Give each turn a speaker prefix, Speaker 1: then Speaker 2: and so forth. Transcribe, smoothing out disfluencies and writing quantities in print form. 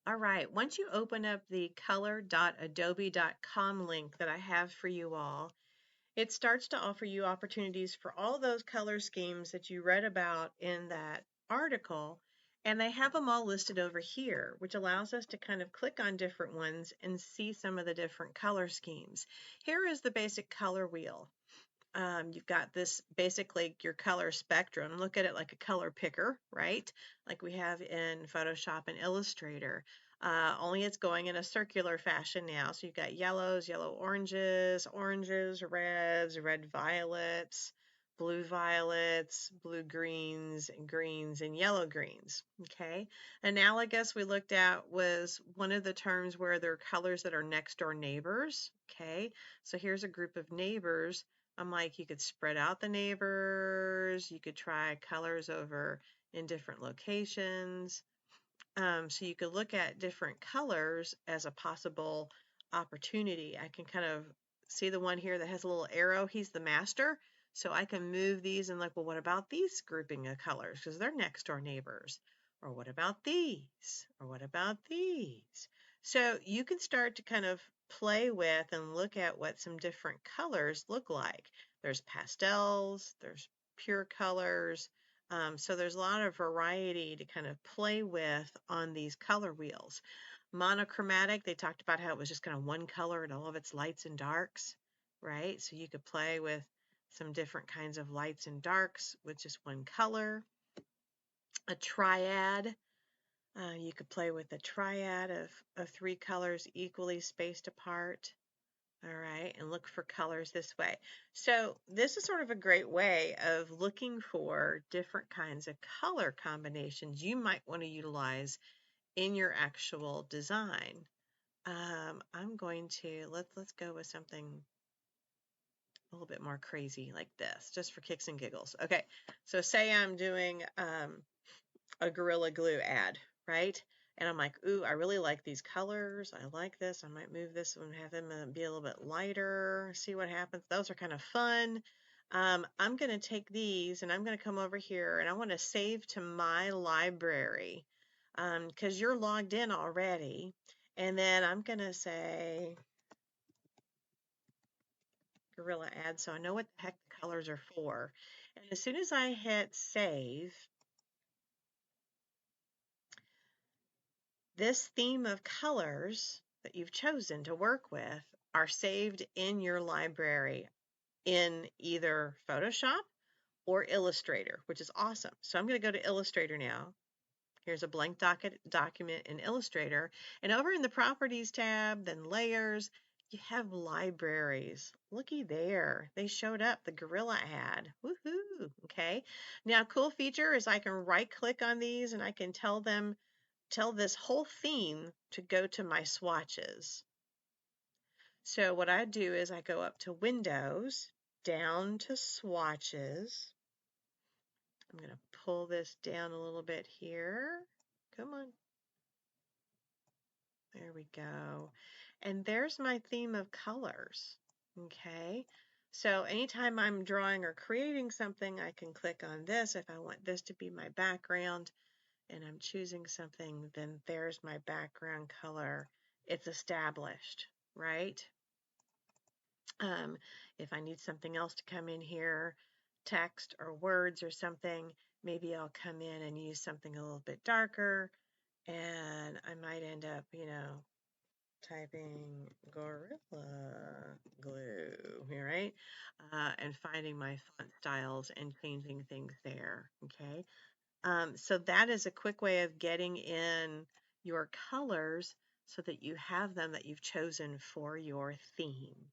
Speaker 1: All right, once you open up the color.adobe.com link that I have for you all, it starts to offer you opportunities for all those color schemes that you read about in that article, and they have them all listed over here, which allows us to kind of click on different ones and see some of the different color schemes. Here is the basic color wheel. You've got this basically your color spectrum. Look at it like a color picker, right? Like we have in Photoshop and Illustrator. Only it's going in a circular fashion now. So you've got yellows, yellow oranges, oranges, reds, red violets, blue greens, and yellow greens. Okay. Analogous we looked at was one of the terms where there are colors that are next door neighbors. Okay. So here's a group of neighbors. I'm like, you could spread out the neighbors, you could try colors over in different locations. So you could look at different colors as a possible opportunity. I can kind of see the one here that has a little arrow. He's the master. So I can move these and like, well, what about these grouping of colors? Because they're next door neighbors. Or what about these? Or what about these? So you can start to kind of play with and look at what some different colors look like. There's pastels, there's pure colors, so there's a lot of variety to kind of play with on these color wheels. Monochromatic, they talked about how it was just kind of one color and all of its lights and darks, right? So you could play with some different kinds of lights and darks with just one color. A triad, you could play with a triad of three colors equally spaced apart. All right, and look for colors this way. So this is sort of a great way of looking for different kinds of color combinations you might want to utilize in your actual design. I'm going to, let's go with something a little bit more crazy like this, just for kicks and giggles. Okay, so say I'm doing a Gorilla Glue ad, right? And I'm like, ooh, I really like these colors. I like this. I might move this and have them be a little bit lighter. See what happens. Those are kind of fun. I'm going to take these and I'm going to come over here and I want to save to my library because you're logged in already. And then I'm going to say Gorilla Ad so I know what the heck the colors are for. And as soon as I hit save, this theme of colors that you've chosen to work with are saved in your library in either Photoshop or Illustrator, which is awesome. So I'm going to go to Illustrator now. Here's a blank document in Illustrator. And over in the Properties tab, then Layers, you have Libraries. Looky there. They showed up, the Gorilla ad. Woohoo! Okay. Now, cool feature is I can right-click on these and I can tell this whole theme to go to my swatches. So what I do is I go up to Windows, down to Swatches. I'm going to pull this down a little bit here. Come on. There we go. And there's my theme of colors. Okay. So anytime I'm drawing or creating something, I can click on this. If I want this to be my background, and I'm choosing something, then there's my background color. It's established, right? If I need something else to come in here, text or words or something, maybe I'll come in and use something a little bit darker, and I might end up, typing Gorilla Glue, right? And finding my font styles and changing things there, okay? So that is a quick way of getting in your colors so that you have them that you've chosen for your theme.